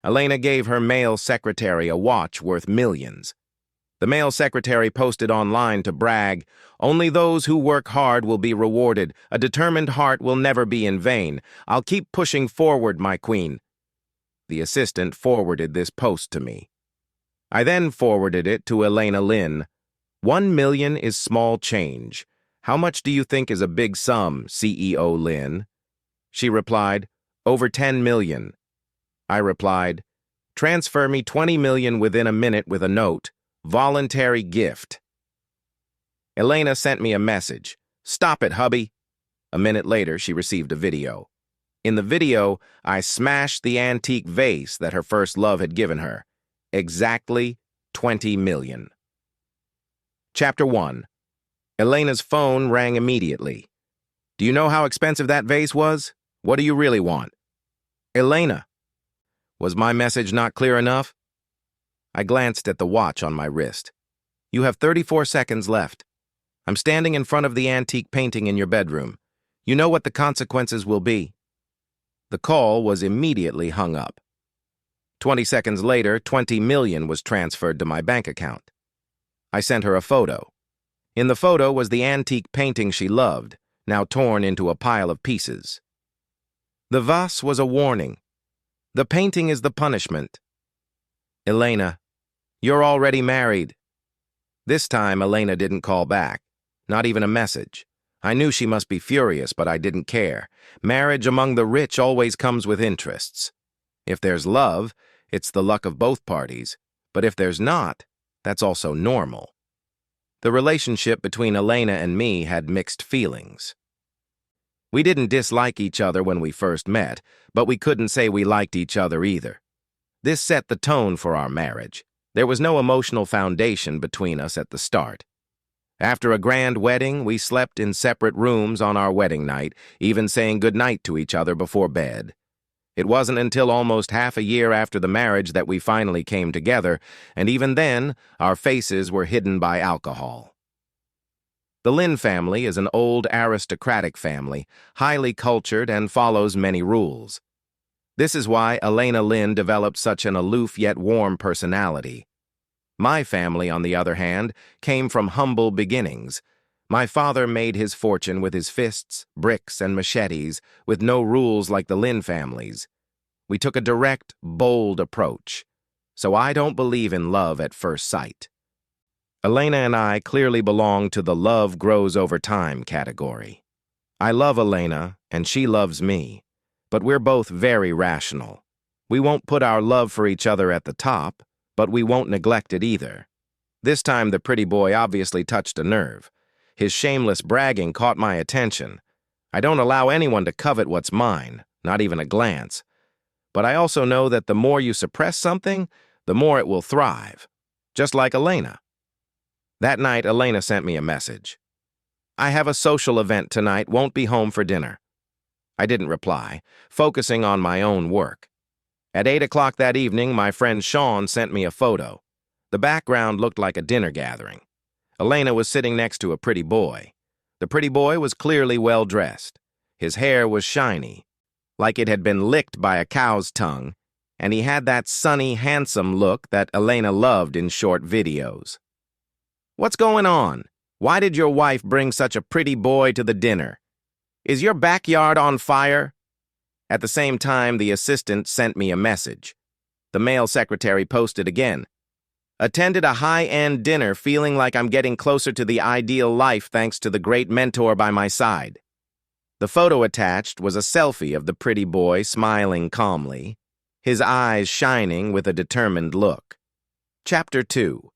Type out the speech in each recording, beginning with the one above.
Elena gave her male secretary a watch worth millions. The male secretary posted online to brag, "Only those who work hard will be rewarded. A determined heart will never be in vain. I'll keep pushing forward, my queen." The assistant forwarded this post to me. I then forwarded it to Elena Lynn. "1 million is small change. How much do you think is a big sum, CEO Lynn?" She replied, "Over 10 million. I replied, "Transfer me 20 million within a minute with a note. Voluntary gift." Elena sent me a message. "Stop it, hubby." A minute later, she received a video. In the video, I smashed the antique vase that her first love had given her. Exactly 20 million. Chapter 1. Elena's phone rang immediately. "Do you know how expensive that vase was? What do you really want?" "Elena." Was my message not clear enough? I glanced at the watch on my wrist. "You have 34 seconds left. I'm standing in front of the antique painting in your bedroom. You know what the consequences will be." The call was immediately hung up. 20 seconds later, 20 million was transferred to my bank account. I sent her a photo. In the photo was the antique painting she loved, now torn into a pile of pieces. The vase was a warning. The painting is the punishment. "Elena, you're already married." This time, Elena didn't call back, not even a message. I knew she must be furious, but I didn't care. Marriage among the rich always comes with interests. If there's love, it's the luck of both parties, but if there's not, that's also normal. The relationship between Elena and me had mixed feelings. We didn't dislike each other when we first met, but we couldn't say we liked each other either. This set the tone for our marriage. There was no emotional foundation between us at the start. After a grand wedding, we slept in separate rooms on our wedding night, even saying goodnight to each other before bed. It wasn't until almost half a year after the marriage that we finally came together, and even then, our faces were hidden by alcohol. The Lynn family is an old aristocratic family, highly cultured and follows many rules. This is why Elena Lynn developed such an aloof yet warm personality. My family, on the other hand, came from humble beginnings. My father made his fortune with his fists, bricks, and machetes, with no rules like the Lynn families. We took a direct, bold approach. So I don't believe in love at first sight. Elena and I clearly belong to the love grows over time category. I love Elena, and she loves me, but we're both very rational. We won't put our love for each other at the top, but we won't neglect it either. This time the pretty boy obviously touched a nerve. His shameless bragging caught my attention. I don't allow anyone to covet what's mine, not even a glance. But I also know that the more you suppress something, the more it will thrive. Just like Elena. That night, Elena sent me a message. "I have a social event tonight, won't be home for dinner." I didn't reply, focusing on my own work. At 8 o'clock that evening, my friend Sean sent me a photo. The background looked like a dinner gathering. Elena was sitting next to a pretty boy. The pretty boy was clearly well-dressed. His hair was shiny, like it had been licked by a cow's tongue, and he had that sunny, handsome look that Elena loved in short videos. "What's going on? Why did your wife bring such a pretty boy to the dinner? Is your backyard on fire?" At the same time, the assistant sent me a message. The male secretary posted again. "Attended a high-end dinner feeling like I'm getting closer to the ideal life thanks to the great mentor by my side." The photo attached was a selfie of the pretty boy smiling calmly, his eyes shining with a determined look. Chapter 2.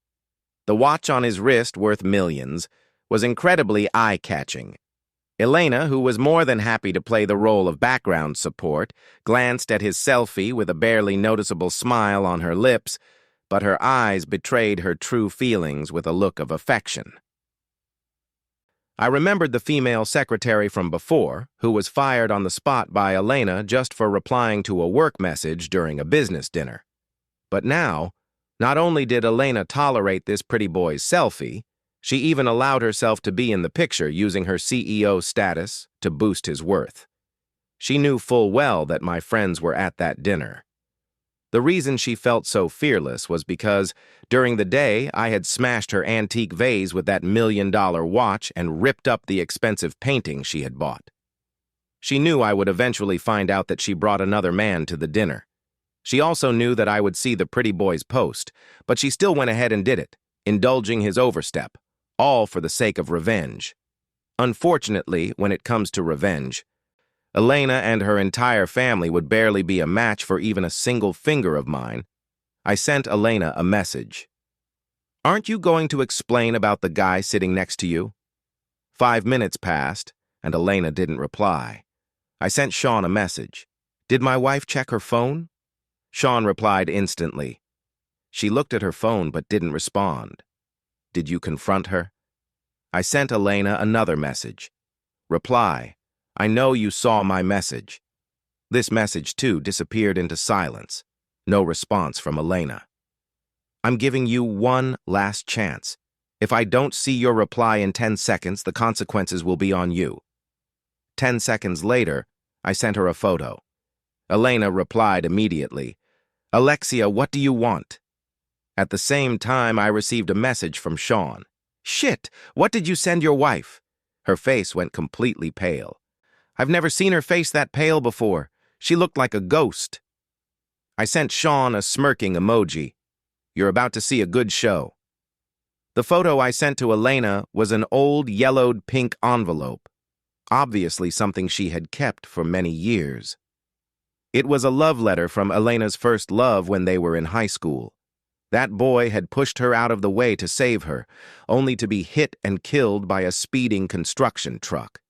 The watch on his wrist, worth millions, was incredibly eye-catching. Elena, who was more than happy to play the role of background support, glanced at his selfie with a barely noticeable smile on her lips, but her eyes betrayed her true feelings with a look of affection. I remembered the female secretary from before, who was fired on the spot by Elena just for replying to a work message during a business dinner. But now, not only did Elena tolerate this pretty boy's selfie, she even allowed herself to be in the picture using her CEO status to boost his worth. She knew full well that my friends were at that dinner. The reason she felt so fearless was because, during the day, I had smashed her antique vase with that $1 million watch and ripped up the expensive painting she had bought. She knew I would eventually find out that she brought another man to the dinner. She also knew that I would see the pretty boy's post, but she still went ahead and did it, indulging his overstep, all for the sake of revenge. Unfortunately, when it comes to revenge, Elena and her entire family would barely be a match for even a single finger of mine. I sent Elena a message. "Aren't you going to explain about the guy sitting next to you?" 5 minutes passed, and Elena didn't reply. I sent Sean a message. "Did my wife check her phone?" Sean replied instantly. "She looked at her phone but didn't respond." "Did you confront her?" I sent Elena another message. Reply, "I know you saw my message." This message, too, disappeared into silence. No response from Elena. "I'm giving you one last chance. If I don't see your reply in 10 seconds, the consequences will be on you." 10 seconds later, I sent her a photo. Elena replied immediately, "Alexia, what do you want?" At the same time, I received a message from Sean. "Shit, what did you send your wife?" Her face went completely pale. I've never seen her face that pale before. She looked like a ghost. I sent Sean a smirking emoji. "You're about to see a good show." The photo I sent to Elena was an old yellowed pink envelope, obviously something she had kept for many years. It was a love letter from Elena's first love when they were in high school. That boy had pushed her out of the way to save her, only to be hit and killed by a speeding construction truck.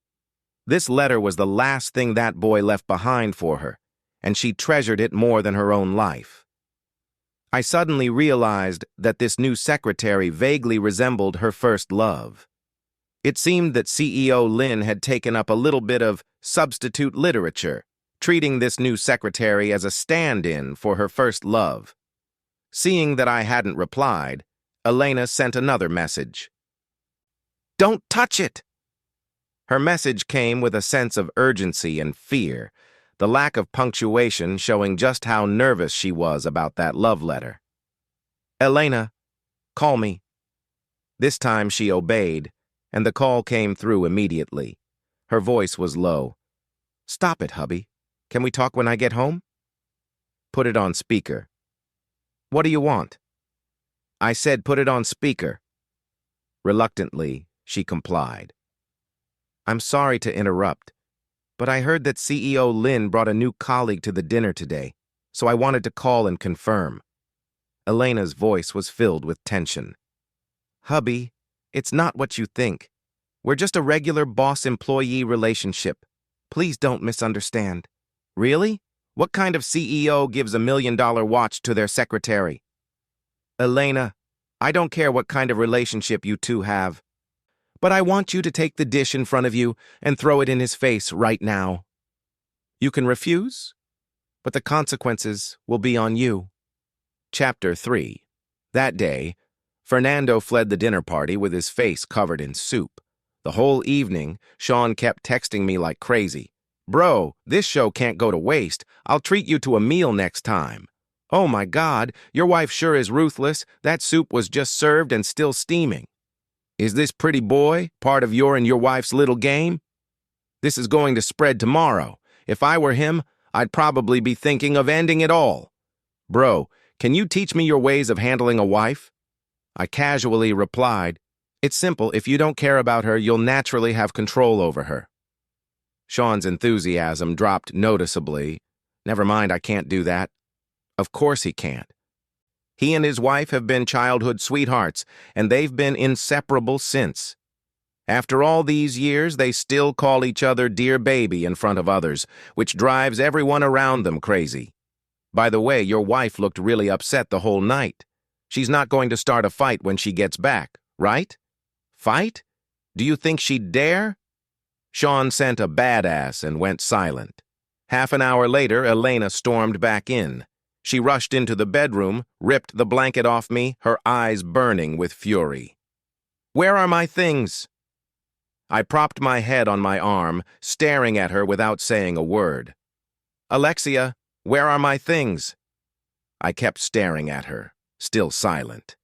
This letter was the last thing that boy left behind for her, and she treasured it more than her own life. I suddenly realized that this new secretary vaguely resembled her first love. It seemed that CEO Lin had taken up a little bit of substitute literature, treating this new secretary as a stand-in for her first love. Seeing that I hadn't replied, Elena sent another message. "Don't touch it!" Her message came with a sense of urgency and fear, the lack of punctuation showing just how nervous she was about that love letter. "Elena, call me." This time she obeyed, and the call came through immediately. Her voice was low. "Stop it, hubby. Can we talk when I get home?" "Put it on speaker." "What do you want?" I said put it on speaker. Reluctantly, she complied. "I'm sorry to interrupt, but I heard that CEO Lin brought a new colleague to the dinner today, so I wanted to call and confirm." Elena's voice was filled with tension. "Hubby, it's not what you think. We're just a regular boss-employee relationship. Please don't misunderstand." "Really? What kind of CEO gives $1 million watch to their secretary?" "Elena, I don't care what kind of relationship you two have, but I want you to take the dish in front of you and throw it in his face right now. You can refuse, but the consequences will be on you." Chapter 3. That day, Fernando fled the dinner party with his face covered in soup. The whole evening, Sean kept texting me like crazy. "Bro, this show can't go to waste. I'll treat you to a meal next time." "Oh my God, your wife sure is ruthless. That soup was just served and still steaming." "Is this pretty boy part of your and your wife's little game? This is going to spread tomorrow. If I were him, I'd probably be thinking of ending it all." "Bro, can you teach me your ways of handling a wife?" I casually replied, "It's simple. If you don't care about her, you'll naturally have control over her." Sean's enthusiasm dropped noticeably. "Never mind, I can't do that." Of course he can't. He and his wife have been childhood sweethearts, and they've been inseparable since. After all these years, they still call each other dear baby in front of others, which drives everyone around them crazy. By the way, your wife looked really upset the whole night. She's not going to start a fight when she gets back, right? Fight? Do you think she'd dare? Sean sent a badass and went silent. Half an hour later, Elena stormed back in. She rushed into the bedroom, ripped the blanket off me, her eyes burning with fury. "Where are my things?" I propped my head on my arm, staring at her without saying a word. "Alexia, where are my things?" I kept staring at her, still silent.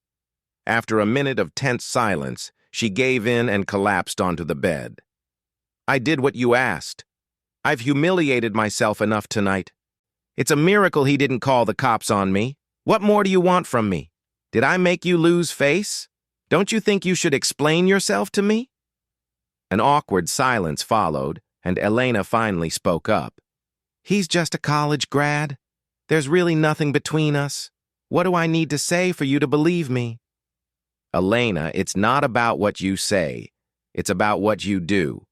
After a minute of tense silence, she gave in and collapsed onto the bed. I did what you asked. I've humiliated myself enough tonight. It's a miracle he didn't call the cops on me. What more do you want from me? Did I make you lose face? Don't you think you should explain yourself to me? An awkward silence followed, and Elena finally spoke up. He's just a college grad. There's really nothing between us. What do I need to say for you to believe me? Elena, it's not about what you say. It's about what you do.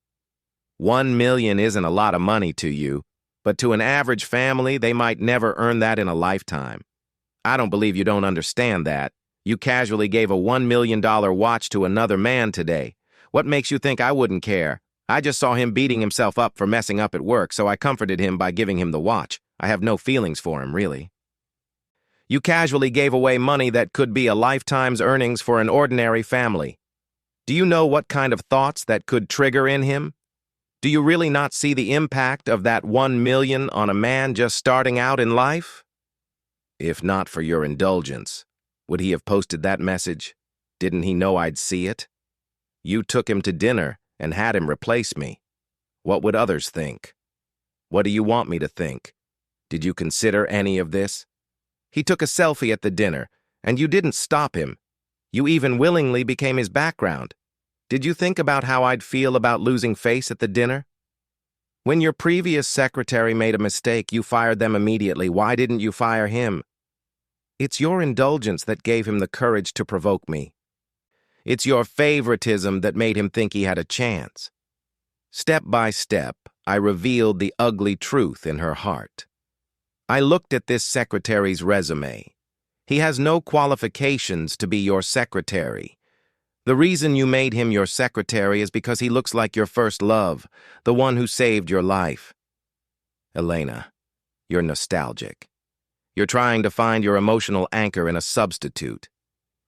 1 million isn't a lot of money to you, but to an average family, they might never earn that in a lifetime. I don't believe you don't understand that. You casually gave a $1 million watch to another man today. What makes you think I wouldn't care? I just saw him beating himself up for messing up at work, so I comforted him by giving him the watch. I have no feelings for him, really. You casually gave away money that could be a lifetime's earnings for an ordinary family. Do you know what kind of thoughts that could trigger in him? Do you really not see the impact of that 1 million on a man just starting out in life? If not for your indulgence, would he have posted that message? Didn't he know I'd see it? You took him to dinner and had him replace me. What would others think? What do you want me to think? Did you consider any of this? He took a selfie at the dinner, and you didn't stop him. You even willingly became his background. Did you think about how I'd feel about losing face at the dinner? When your previous secretary made a mistake, you fired them immediately. Why didn't you fire him? It's your indulgence that gave him the courage to provoke me. It's your favoritism that made him think he had a chance. Step by step, I revealed the ugly truth in her heart. I looked at this secretary's resume. He has no qualifications to be your secretary. The reason you made him your secretary is because he looks like your first love, the one who saved your life. Elena, you're nostalgic. You're trying to find your emotional anchor in a substitute.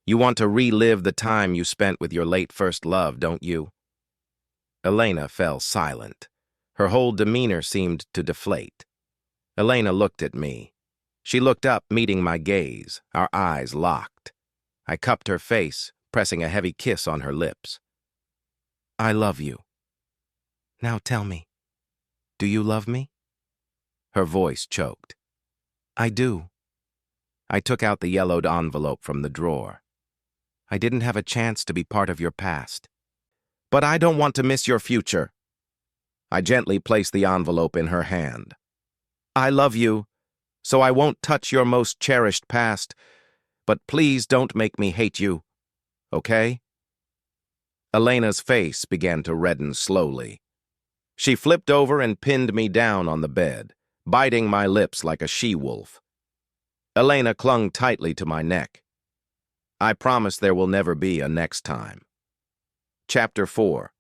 You want to relive the time you spent with your late first love, don't you? Elena fell silent. Her whole demeanor seemed to deflate. Elena looked at me. She looked up, meeting my gaze, our eyes locked. I cupped her face, pressing a heavy kiss on her lips. I love you. Now tell me, do you love me? Her voice choked. I do. I took out the yellowed envelope from the drawer. I didn't have a chance to be part of your past. But I don't want to miss your future. I gently placed the envelope in her hand. I love you, so I won't touch your most cherished past, but please don't make me hate you, okay? Elena's face began to redden slowly. She flipped over and pinned me down on the bed, biting my lips like a she-wolf. Elena clung tightly to my neck. I promise there will never be a next time. Chapter 4.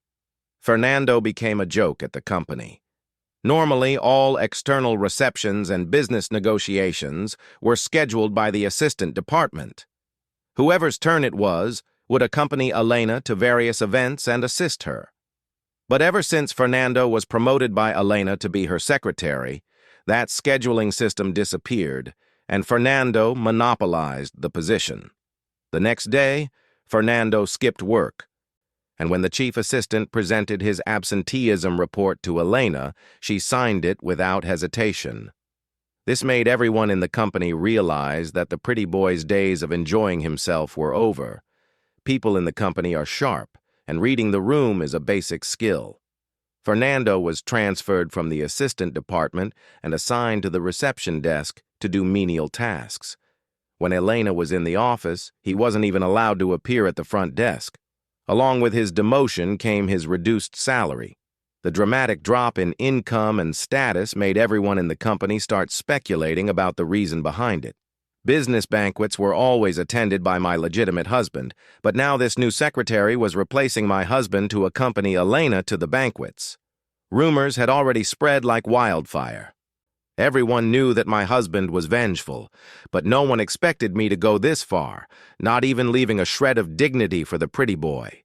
Fernando became a joke at the company. Normally, all external receptions and business negotiations were scheduled by the assistant department. Whoever's turn it was would accompany Elena to various events and assist her. But ever since Fernando was promoted by Elena to be her secretary, that scheduling system disappeared, and Fernando monopolized the position. The next day, Fernando skipped work, and when the chief assistant presented his absenteeism report to Elena, she signed it without hesitation. This made everyone in the company realize that the pretty boy's days of enjoying himself were over. People in the company are sharp, and reading the room is a basic skill. Fernando was transferred from the assistant department and assigned to the reception desk to do menial tasks. When Elena was in the office, he wasn't even allowed to appear at the front desk. Along with his demotion came his reduced salary. The dramatic drop in income and status made everyone in the company start speculating about the reason behind it. Business banquets were always attended by my legitimate husband, but now this new secretary was replacing my husband to accompany Elena to the banquets. Rumors had already spread like wildfire. Everyone knew that my husband was vengeful, but no one expected me to go this far, not even leaving a shred of dignity for the pretty boy.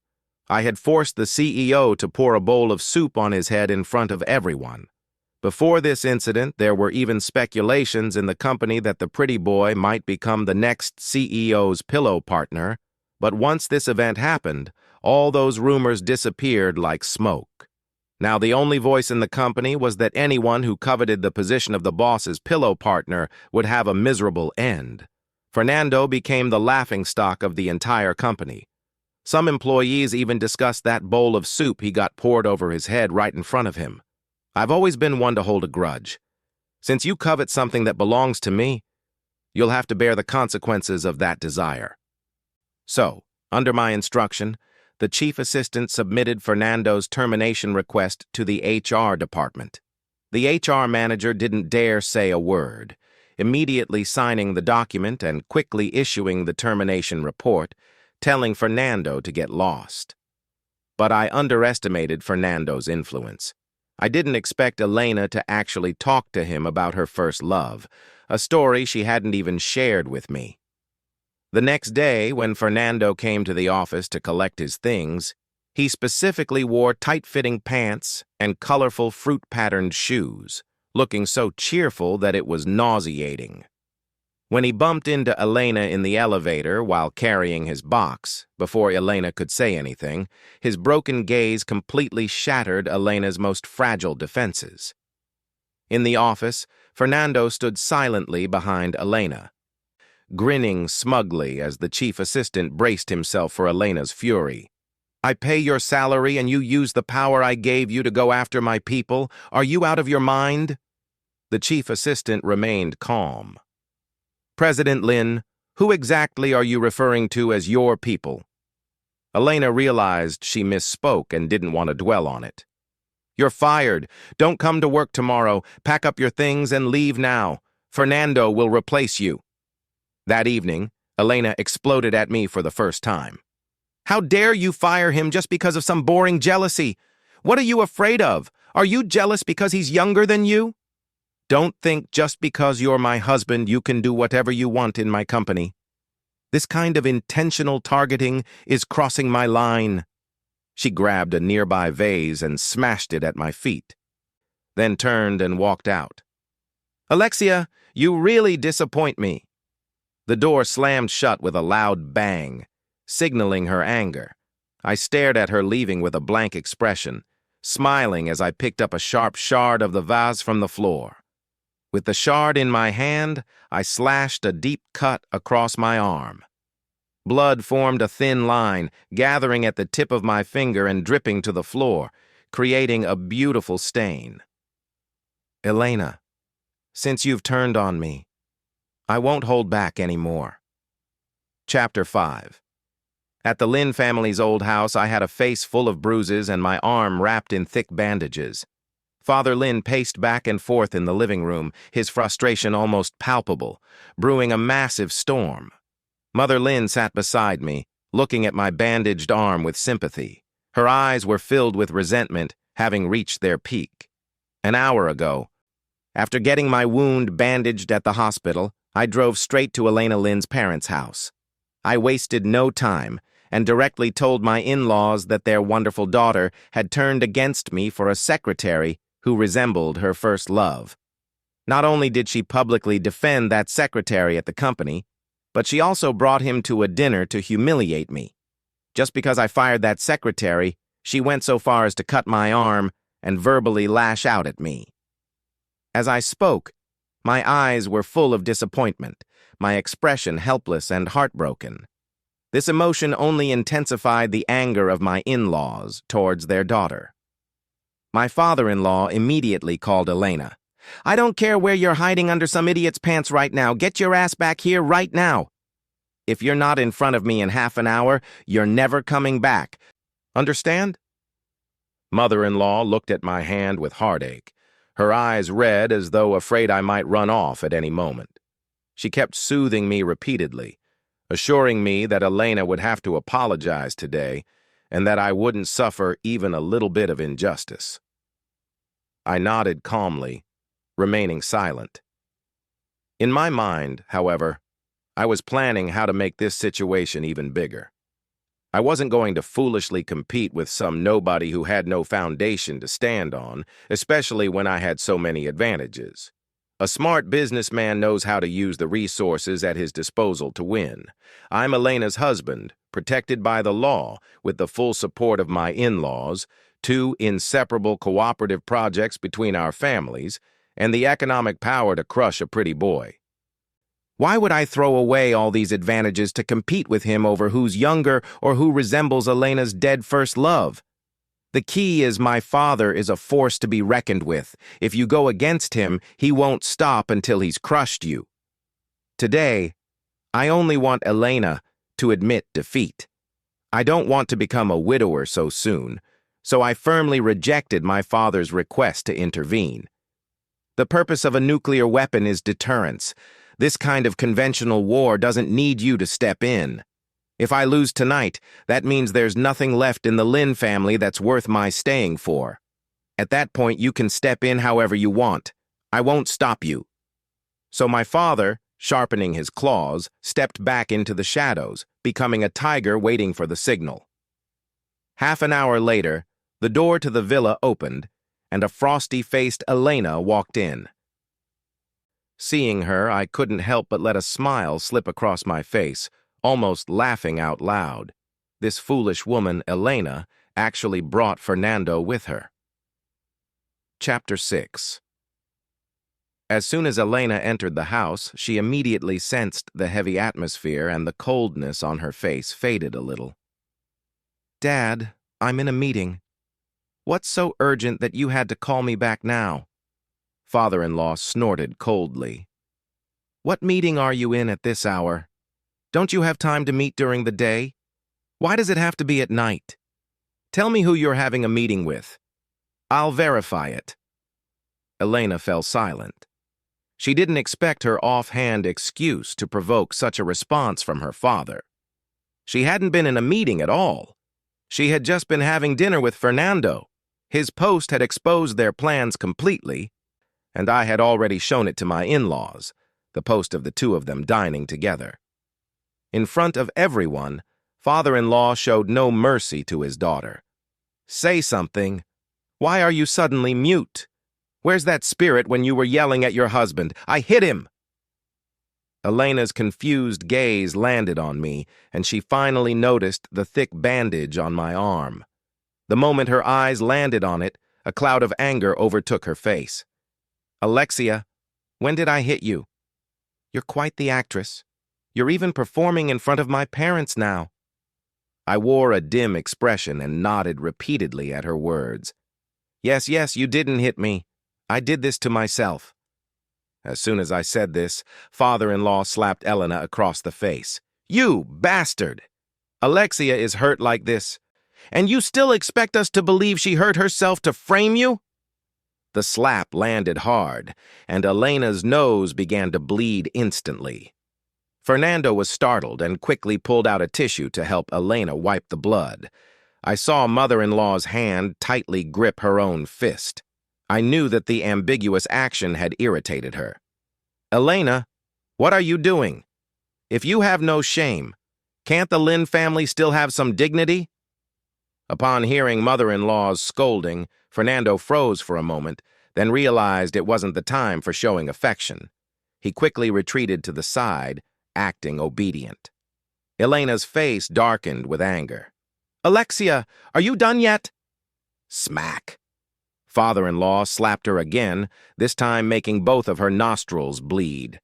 I had forced the CEO to pour a bowl of soup on his head in front of everyone. Before this incident, there were even speculations in the company that the pretty boy might become the next CEO's pillow partner, but once this event happened, all those rumors disappeared like smoke. Now the only voice in the company was that anyone who coveted the position of the boss's pillow partner would have a miserable end. Fernando became the laughingstock of the entire company. Some employees even discussed that bowl of soup he got poured over his head right in front of him. I've always been one to hold a grudge. Since you covet something that belongs to me, you'll have to bear the consequences of that desire. So, under my instruction, the chief assistant submitted Fernando's termination request to the HR department. The HR manager didn't dare say a word, immediately signing the document and quickly issuing the termination report, telling Fernando to get lost. But I underestimated Fernando's influence. I didn't expect Elena to actually talk to him about her first love, a story she hadn't even shared with me. The next day, when Fernando came to the office to collect his things, he specifically wore tight-fitting pants and colorful fruit-patterned shoes, looking so cheerful that it was nauseating. When he bumped into Elena in the elevator while carrying his box, before Elena could say anything, his broken gaze completely shattered Elena's most fragile defenses. In the office, Fernando stood silently behind Elena, grinning smugly as the chief assistant braced himself for Elena's fury. "I pay your salary and you use the power I gave you to go after my people. Are you out of your mind?" The chief assistant remained calm. "President Lin, who exactly are you referring to as your people?" Elena realized she misspoke and didn't want to dwell on it. "You're fired. Don't come to work tomorrow. Pack up your things and leave now. Fernando will replace you." That evening, Elena exploded at me for the first time. "How dare you fire him just because of some boring jealousy? What are you afraid of? Are you jealous because he's younger than you? Don't think just because you're my husband you can do whatever you want in my company. This kind of intentional targeting is crossing my line." She grabbed a nearby vase and smashed it at my feet, then turned and walked out. "Alexia, you really disappoint me." The door slammed shut with a loud bang, signaling her anger. I stared at her leaving with a blank expression, smiling as I picked up a sharp shard of the vase from the floor. With the shard in my hand, I slashed a deep cut across my arm. Blood formed a thin line, gathering at the tip of my finger and dripping to the floor, creating a beautiful stain. "Elena, since you've turned on me, I won't hold back anymore." Chapter 5. At the Lin family's old house, I had a face full of bruises and my arm wrapped in thick bandages. Father Lin paced back and forth in the living room, his frustration almost palpable, brewing a massive storm. Mother Lin sat beside me, looking at my bandaged arm with sympathy. Her eyes were filled with resentment, having reached their peak. An hour ago, after getting my wound bandaged at the hospital, I drove straight to Elena Lin's parents' house. I wasted no time and directly told my in-laws that their wonderful daughter had turned against me for a secretary who resembled her first love. Not only did she publicly defend that secretary at the company, but she also brought him to a dinner to humiliate me. Just because I fired that secretary, she went so far as to cut my arm and verbally lash out at me. As I spoke, my eyes were full of disappointment, my expression helpless and heartbroken. This emotion only intensified the anger of my in-laws towards their daughter. My father-in-law immediately called Elena. "I don't care where you're hiding under some idiot's pants right now. Get your ass back here right now. If you're not in front of me in half an hour, you're never coming back. Understand?" Mother-in-law looked at my hand with heartache, her eyes red as though afraid I might run off at any moment. She kept soothing me repeatedly, assuring me that Elena would have to apologize today and that I wouldn't suffer even a little bit of injustice. I nodded calmly, remaining silent. In my mind, however, I was planning how to make this situation even bigger. I wasn't going to foolishly compete with some nobody who had no foundation to stand on, especially when I had so many advantages. A smart businessman knows how to use the resources at his disposal to win. I'm Elena's husband, protected by the law, with the full support of my in-laws, two inseparable cooperative projects between our families, and the economic power to crush a pretty boy. Why would I throw away all these advantages to compete with him over who's younger or who resembles Elena's dead first love? The key is my father is a force to be reckoned with. If you go against him, he won't stop until he's crushed you. Today, I only want Elena to admit defeat. I don't want to become a widower so soon, so I firmly rejected my father's request to intervene. The purpose of a nuclear weapon is deterrence. This kind of conventional war doesn't need you to step in. If I lose tonight, that means there's nothing left in the Lin family that's worth my staying for. At that point, you can step in however you want. I won't stop you. So my father, sharpening his claws, stepped back into the shadows, becoming a tiger waiting for the signal. Half an hour later, the door to the villa opened, and a frosty-faced Elena walked in. Seeing her, I couldn't help but let a smile slip across my face, almost laughing out loud. This foolish woman, Elena, actually brought Fernando with her. Chapter 6. As soon as Elena entered the house, she immediately sensed the heavy atmosphere, and the coldness on her face faded a little. "Dad, I'm in a meeting. What's so urgent that you had to call me back now?" Father-in-law snorted coldly. "What meeting are you in at this hour? Don't you have time to meet during the day? Why does it have to be at night? Tell me who you're having a meeting with. I'll verify it." Elena fell silent. She didn't expect her offhand excuse to provoke such a response from her father. She hadn't been in a meeting at all. She had just been having dinner with Fernando. His post had exposed their plans completely, and I had already shown it to my in-laws, the post of the two of them dining together. In front of everyone, father-in-law showed no mercy to his daughter. "Say something. Why are you suddenly mute? Where's that spirit when you were yelling at your husband? I hit him!" Elena's confused gaze landed on me, and she finally noticed the thick bandage on my arm. The moment her eyes landed on it, a cloud of anger overtook her face. "Alexia, when did I hit you? You're quite the actress. You're even performing in front of my parents now." I wore a dim expression and nodded repeatedly at her words. Yes, you didn't hit me. I did this to myself." As soon as I said this, father-in-law slapped Elena across the face. "You bastard! Alexia is hurt like this, and you still expect us to believe she hurt herself to frame you?" The slap landed hard, and Elena's nose began to bleed instantly. Fernando was startled and quickly pulled out a tissue to help Elena wipe the blood. I saw mother-in-law's hand tightly grip her own fist. I knew that the ambiguous action had irritated her. "Elena, what are you doing? If you have no shame, can't the Lin family still have some dignity?" Upon hearing mother-in-law's scolding, Fernando froze for a moment, then realized it wasn't the time for showing affection. He quickly retreated to the side, acting obedient. Elena's face darkened with anger. "Alexia, are you done yet?" Smack. Father-in-law slapped her again, this time making both of her nostrils bleed.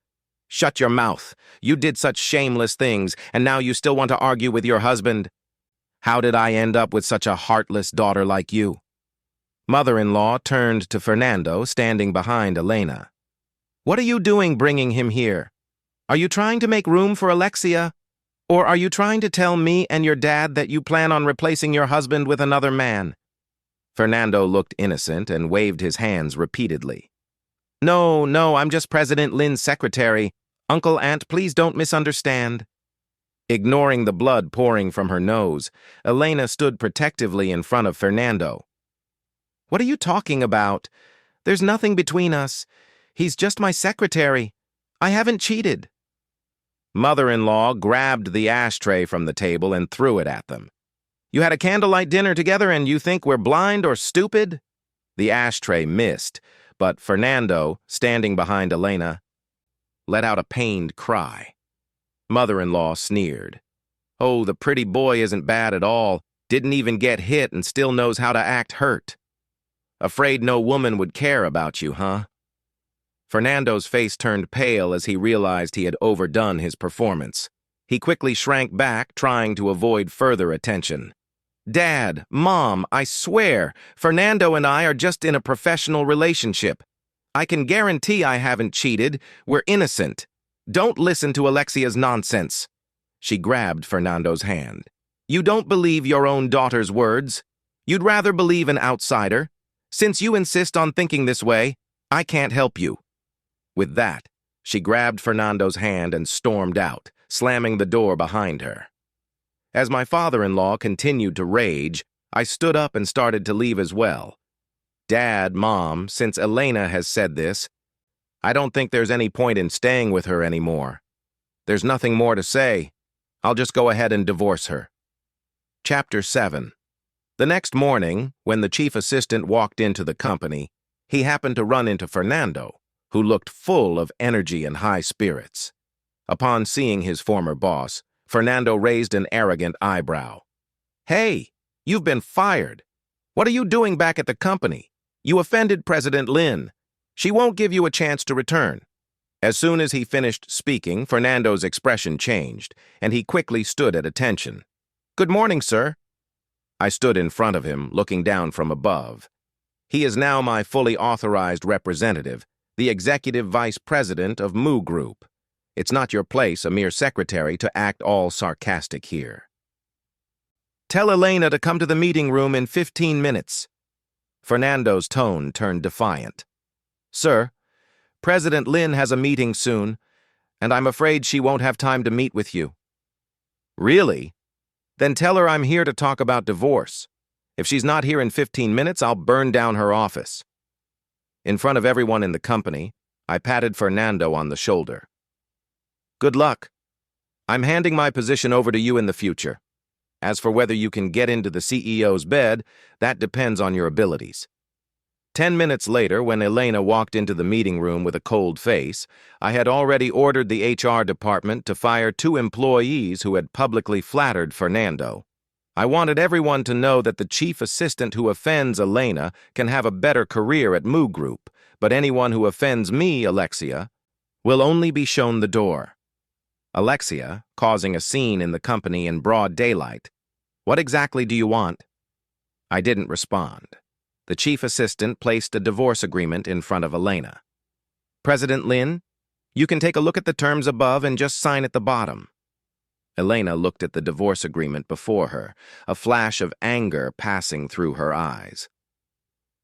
"Shut your mouth. You did such shameless things, and now you still want to argue with your husband? How did I end up with such a heartless daughter like you?" Mother-in-law turned to Fernando, standing behind Elena. "What are you doing bringing him here? Are you trying to make room for Alexia? Or are you trying to tell me and your dad that you plan on replacing your husband with another man?" Fernando looked innocent and waved his hands repeatedly. No, I'm just President Lin's secretary. Uncle, Aunt, please don't misunderstand." Ignoring the blood pouring from her nose, Elena stood protectively in front of Fernando. "What are you talking about? There's nothing between us. He's just my secretary. I haven't cheated." Mother-in-law grabbed the ashtray from the table and threw it at them. You had a candlelight dinner together and you think we're blind or stupid? The ashtray missed, but Fernando, standing behind Elena, let out a pained cry. Mother-in-law sneered. Oh, the pretty boy isn't bad at all, didn't even get hit and still knows how to act hurt. Afraid no woman would care about you, huh? Fernando's face turned pale as he realized he had overdone his performance. He quickly shrank back, trying to avoid further attention. Dad, Mom, I swear, Fernando and I are just in a professional relationship. I can guarantee I haven't cheated. We're innocent. Don't listen to Alexia's nonsense. She grabbed Fernando's hand. You don't believe your own daughter's words. You'd rather believe an outsider. Since you insist on thinking this way, I can't help you. With that, she grabbed Fernando's hand and stormed out, slamming the door behind her. As my father-in-law continued to rage, I stood up and started to leave as well. Dad, Mom, since Elena has said this, I don't think there's any point in staying with her anymore. There's nothing more to say. I'll just go ahead and divorce her. Chapter 7. The next morning, when the chief assistant walked into the company, he happened to run into Fernando, who looked full of energy and high spirits. Upon seeing his former boss, Fernando raised an arrogant eyebrow. Hey, you've been fired. What are you doing back at the company? You offended President Lin. She won't give you a chance to return. As soon as he finished speaking, Fernando's expression changed, and he quickly stood at attention. Good morning, sir. I stood in front of him, looking down from above. He is now my fully authorized representative, the executive vice president of Mu Group. It's not your place, a mere secretary, to act all sarcastic here. Tell Elena to come to the meeting room in 15 minutes. Fernando's tone turned defiant. Sir, President Lin has a meeting soon, and I'm afraid she won't have time to meet with you. Really? Then tell her I'm here to talk about divorce. If she's not here in 15 minutes, I'll burn down her office. In front of everyone in the company, I patted Fernando on the shoulder. Good luck. I'm handing my position over to you in the future. As for whether you can get into the CEO's bed, that depends on your abilities. 10 minutes later, when Elena walked into the meeting room with a cold face, I had already ordered the HR department to fire 2 employees who had publicly flattered Fernando. I wanted everyone to know that the chief assistant who offends Elena can have a better career at Mu Group, but anyone who offends me, Alexia, will only be shown the door. Alexia, causing a scene in the company in broad daylight. What exactly do you want? I didn't respond. The chief assistant placed a divorce agreement in front of Elena. President Lin, you can take a look at the terms above and just sign at the bottom. Elena looked at the divorce agreement before her, a flash of anger passing through her eyes.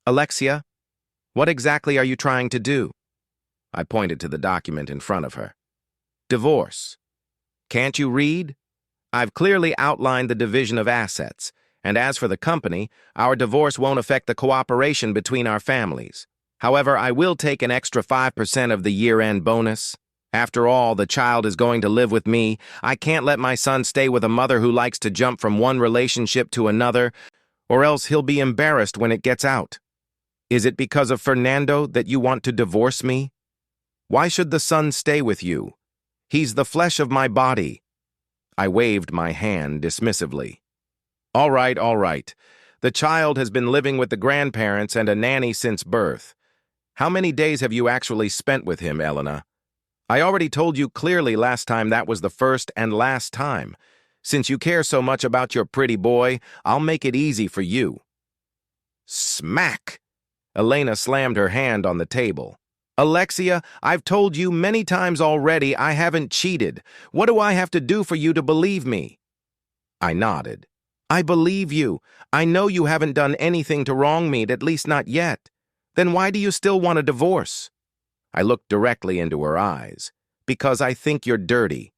Alexia, what exactly are you trying to do? I pointed to the document in front of her. Divorce. Can't you read? I've clearly outlined the division of assets, and as for the company, our divorce won't affect the cooperation between our families. However, I will take an extra 5% of the year-end bonus. After all, the child is going to live with me. I can't let my son stay with a mother who likes to jump from one relationship to another, or else he'll be embarrassed when it gets out. Is it because of Fernando that you want to divorce me? Why should the son stay with you? He's the flesh of my body. I waved my hand dismissively. All right, all right. The child has been living with the grandparents and a nanny since birth. How many days have you actually spent with him, Elena? I already told you clearly last time that was the first and last time. Since you care so much about your pretty boy, I'll make it easy for you. Smack! Elena slammed her hand on the table. Alexia, I've told you many times already I haven't cheated. What do I have to do for you to believe me? I nodded. I believe you. I know you haven't done anything to wrong me, at least not yet. Then why do you still want a divorce? I looked directly into her eyes. Because I think you're dirty.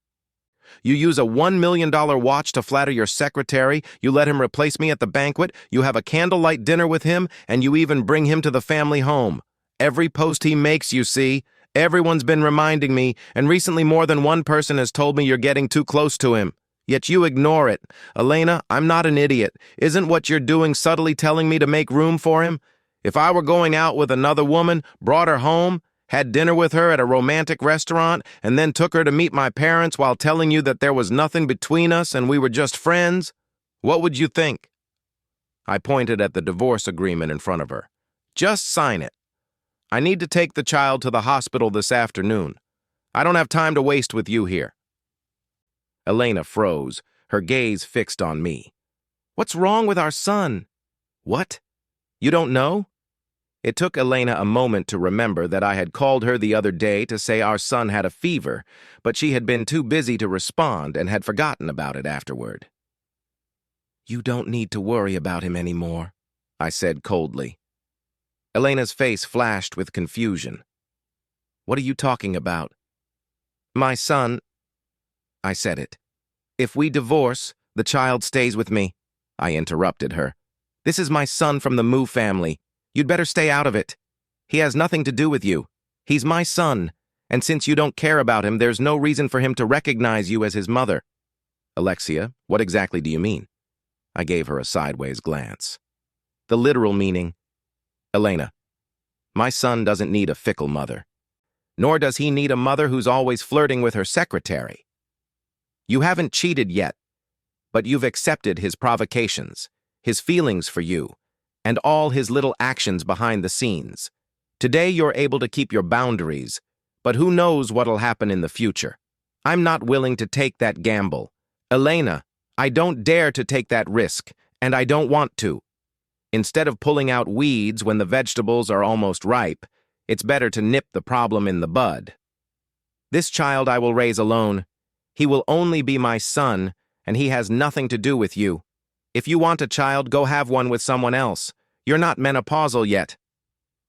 You use a $1 million watch to flatter your secretary, you let him replace me at the banquet, you have a candlelight dinner with him, and you even bring him to the family home. Every post he makes, you see, everyone's been reminding me, and recently more than one person has told me you're getting too close to him. Yet you ignore it. Elena, I'm not an idiot. Isn't what you're doing subtly telling me to make room for him? If I were going out with another woman, brought her home, had dinner with her at a romantic restaurant, and then took her to meet my parents while telling you that there was nothing between us and we were just friends, what would you think? I pointed at the divorce agreement in front of her. Just sign it. I need to take the child to the hospital this afternoon. I don't have time to waste with you here. Elena froze, her gaze fixed on me. What's wrong with our son? What? You don't know? It took Elena a moment to remember that I had called her the other day to say our son had a fever, but she had been too busy to respond and had forgotten about it afterward. You don't need to worry about him anymore, I said coldly. Elena's face flashed with confusion. What are you talking about? My son, I said it. If we divorce, the child stays with me, I interrupted her. This is my son from the Moo family. You'd better stay out of it. He has nothing to do with you. He's my son, and since you don't care about him, there's no reason for him to recognize you as his mother. Alexia, what exactly do you mean? I gave her a sideways glance. The literal meaning. Elena, my son doesn't need a fickle mother. Nor does he need a mother who's always flirting with her secretary. You haven't cheated yet, but you've accepted his provocations, his feelings for you, and all his little actions behind the scenes. Today you're able to keep your boundaries, but who knows what'll happen in the future. I'm not willing to take that gamble. Elena, I don't dare to take that risk, and I don't want to. Instead of pulling out weeds when the vegetables are almost ripe, it's better to nip the problem in the bud. This child I will raise alone. He will only be my son, and he has nothing to do with you. If you want a child, go have one with someone else. You're not menopausal yet.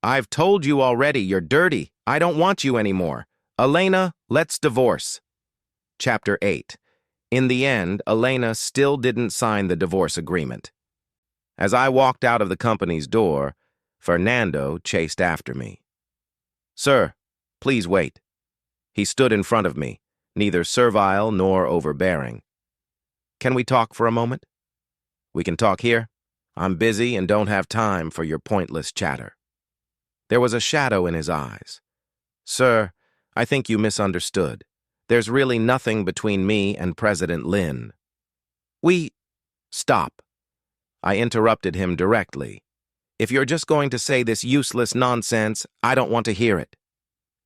I've told you already, you're dirty. I don't want you anymore. Elena, let's divorce. Chapter 8. In the end, Elena still didn't sign the divorce agreement. As I walked out of the company's door, Fernando chased after me. Sir, please wait. He stood in front of me, neither servile nor overbearing. Can we talk for a moment? We can talk here. I'm busy and don't have time for your pointless chatter. There was a shadow in his eyes. Sir, I think you misunderstood. There's really nothing between me and President Lin. Stop. I interrupted him directly. If you're just going to say this useless nonsense, I don't want to hear it.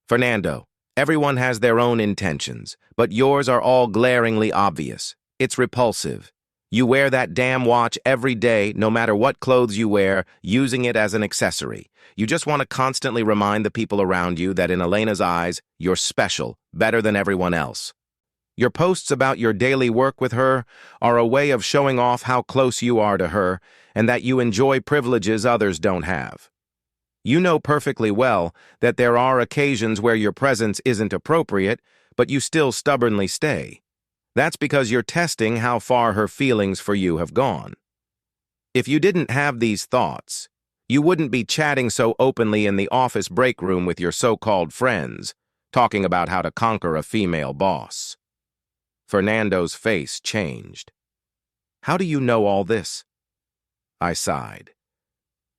Fernando, everyone has their own intentions, but yours are all glaringly obvious. It's repulsive. You wear that damn watch every day, no matter what clothes you wear, using it as an accessory. You just want to constantly remind the people around you that in Elena's eyes, you're special, better than everyone else. Your posts about your daily work with her are a way of showing off how close you are to her and that you enjoy privileges others don't have. You know perfectly well that there are occasions where your presence isn't appropriate, but you still stubbornly stay. That's because you're testing how far her feelings for you have gone. If you didn't have these thoughts, you wouldn't be chatting so openly in the office break room with your so-called friends, talking about how to conquer a female boss. Fernando's face changed. How do you know all this? I sighed.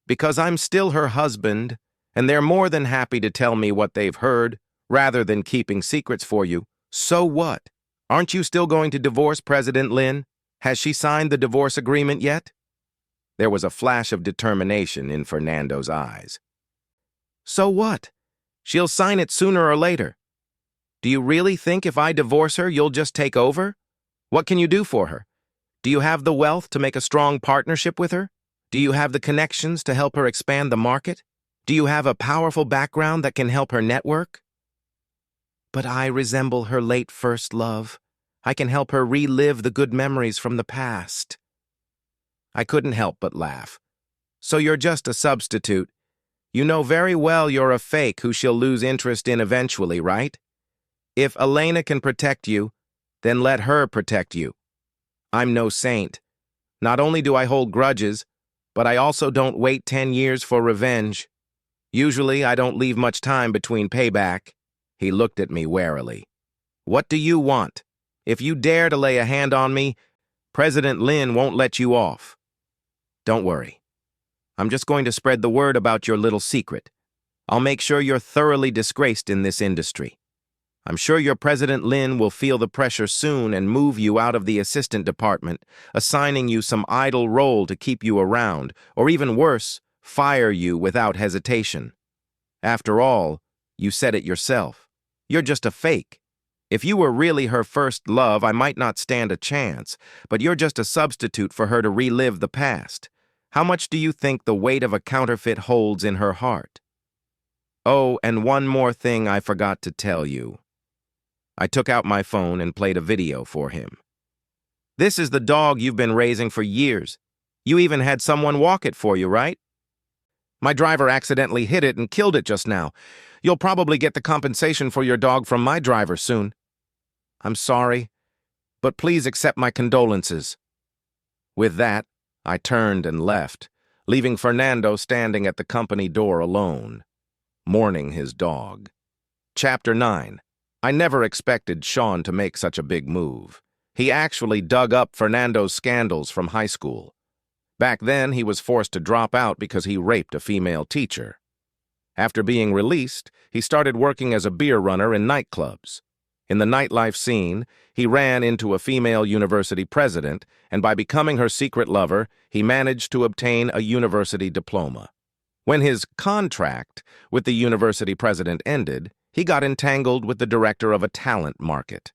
Because I'm still her husband, and they're more than happy to tell me what they've heard, rather than keeping secrets for you. So what? Aren't you still going to divorce President Lin? Has she signed the divorce agreement yet? There was a flash of determination in Fernando's eyes. So what? She'll sign it sooner or later. Do you really think if I divorce her, you'll just take over? What can you do for her? Do you have the wealth to make a strong partnership with her? Do you have the connections to help her expand the market? Do you have a powerful background that can help her network? But I resemble her late first love. I can help her relive the good memories from the past. I couldn't help but laugh. So you're just a substitute. You know very well you're a fake who she'll lose interest in eventually, right? If Elena can protect you, then let her protect you. I'm no saint. Not only do I hold grudges, but I also don't wait 10 years for revenge. Usually, I don't leave much time between payback. He looked at me warily. What do you want? If you dare to lay a hand on me, President Lin won't let you off. Don't worry. I'm just going to spread the word about your little secret. I'll make sure you're thoroughly disgraced in this industry. I'm sure your President Lin will feel the pressure soon and move you out of the assistant department, assigning you some idle role to keep you around, or even worse, fire you without hesitation. After all, you said it yourself. You're just a fake. If you were really her first love, I might not stand a chance, but you're just a substitute for her to relive the past. How much do you think the weight of a counterfeit holds in her heart? Oh, and one more thing I forgot to tell you. I took out my phone and played a video for him. This is the dog you've been raising for years. You even had someone walk it for you, right? My driver accidentally hit it and killed it just now. You'll probably get the compensation for your dog from my driver soon. I'm sorry, but please accept my condolences. With that, I turned and left, leaving Fernando standing at the company door alone, mourning his dog. Chapter 9. I never expected Sean to make such a big move. He actually dug up Fernando's scandals from high school. Back then, he was forced to drop out because he raped a female teacher. After being released, he started working as a beer runner in nightclubs. In the nightlife scene, he ran into a female university president, and by becoming her secret lover, he managed to obtain a university diploma. When his contract with the university president ended, he got entangled with the director of a talent market.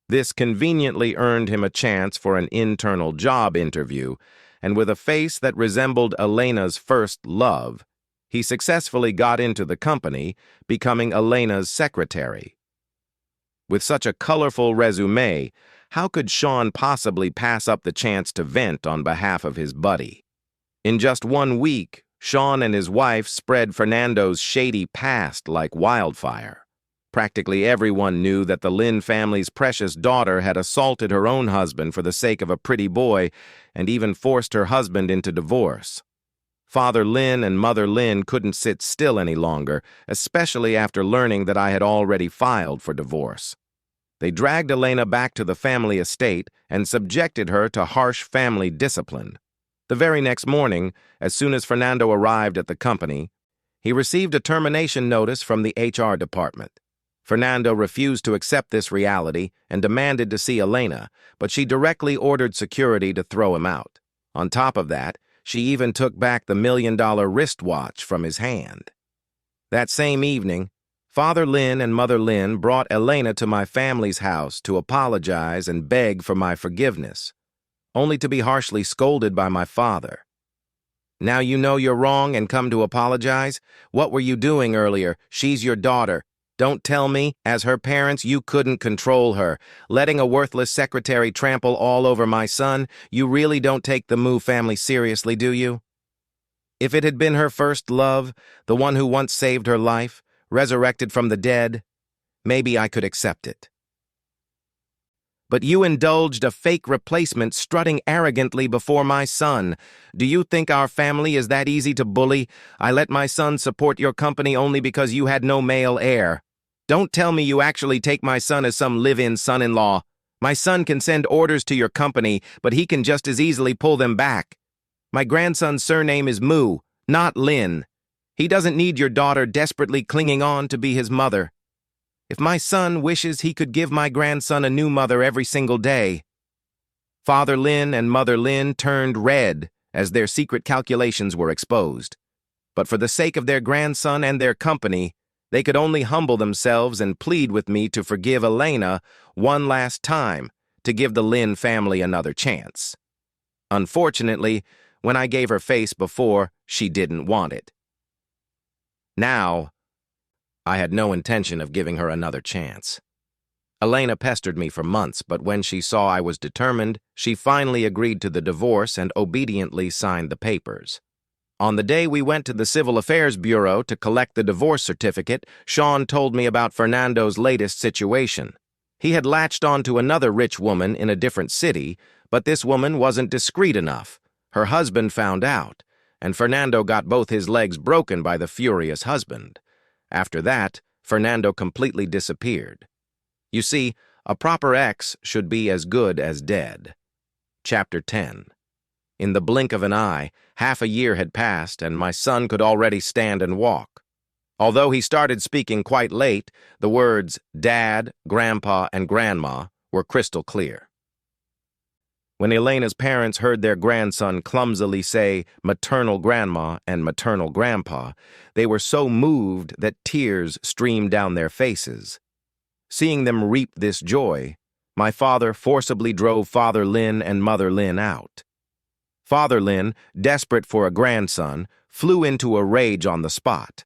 This conveniently earned him a chance for an internal job interview, and with a face that resembled Elena's first love, he successfully got into the company, becoming Elena's secretary. With such a colorful resume, how could Sean possibly pass up the chance to vent on behalf of his buddy? In just 1 week, Sean and his wife spread Fernando's shady past like wildfire. Practically everyone knew that the Lin family's precious daughter had assaulted her own husband for the sake of a pretty boy and even forced her husband into divorce. Father Lin and Mother Lin couldn't sit still any longer, especially after learning that I had already filed for divorce. They dragged Elena back to the family estate and subjected her to harsh family discipline. The very next morning, as soon as Fernando arrived at the company, he received a termination notice from the HR department. Fernando refused to accept this reality and demanded to see Elena, but she directly ordered security to throw him out. On top of that, she even took back the $1 million wristwatch from his hand. That same evening, Father Lin and Mother Lin brought Elena to my family's house to apologize and beg for my forgiveness, only to be harshly scolded by my father. Now you know you're wrong and come to apologize? What were you doing earlier? She's your daughter. Don't tell me, as her parents, you couldn't control her. Letting a worthless secretary trample all over my son, you really don't take the Mu family seriously, do you? If it had been her first love, the one who once saved her life, resurrected from the dead, maybe I could accept it. But you indulged a fake replacement strutting arrogantly before my son. Do you think our family is that easy to bully? I let my son support your company only because you had no male heir. Don't tell me you actually take my son as some live-in son-in-law. My son can send orders to your company, but he can just as easily pull them back. My grandson's surname is Mu, not Lin. He doesn't need your daughter desperately clinging on to be his mother. If my son wishes, he could give my grandson a new mother every single day. Father Lin and Mother Lin turned red as their secret calculations were exposed. But for the sake of their grandson and their company, they could only humble themselves and plead with me to forgive Elena one last time, to give the Lin family another chance. Unfortunately, when I gave her face before, she didn't want it. Now, I had no intention of giving her another chance. Elena pestered me for months, but when she saw I was determined, she finally agreed to the divorce and obediently signed the papers. On the day we went to the Civil Affairs Bureau to collect the divorce certificate, Sean told me about Fernando's latest situation. He had latched onto another rich woman in a different city, but this woman wasn't discreet enough. Her husband found out, and Fernando got both his legs broken by the furious husband. After that, Fernando completely disappeared. You see, A proper ex should be as good as dead. Chapter 10. In the blink of an eye, half a year had passed, and my son could already stand and walk. Although he started speaking quite late, the words Dad, Grandpa, and Grandma were crystal clear. When Elena's parents heard their grandson clumsily say maternal grandma and maternal grandpa, they were so moved that tears streamed down their faces. Seeing them reap this joy, my father forcibly drove Father Lin and Mother Lin out. Father Lin, desperate for a grandson, flew into a rage on the spot.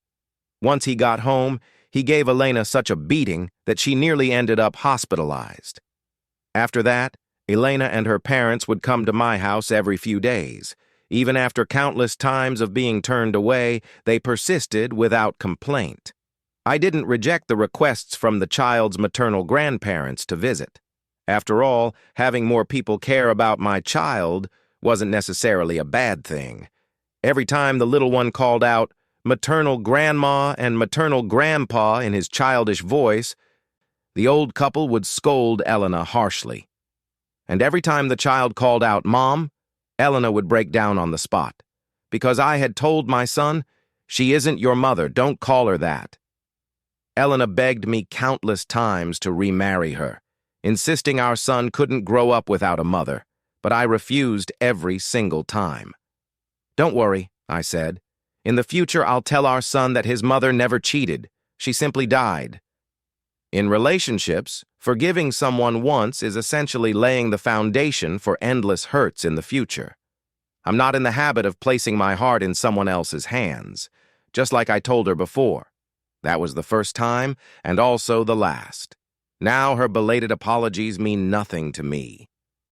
Once he got home, he gave Elena such a beating that she nearly ended up hospitalized. After that, Elena and her parents would come to my house every few days. Even after countless times of being turned away, they persisted without complaint. I didn't reject the requests from the child's maternal grandparents to visit. After all, having more people care about my child wasn't necessarily a bad thing. Every time the little one called out, maternal grandma and maternal grandpa in his childish voice, the old couple would scold Elena harshly. And every time the child called out, Mom, Elena would break down on the spot. Because I had told my son, she isn't your mother, don't call her that. Elena begged me countless times to remarry her, insisting our son couldn't grow up without a mother, but I refused every single time. Don't worry, I said. In the future, I'll tell our son that his mother never cheated. She simply died. In relationships, forgiving someone once is essentially laying the foundation for endless hurts in the future. I'm not in the habit of placing my heart in someone else's hands, just like I told her before. That was the first time, and also the last. Now her belated apologies mean nothing to me.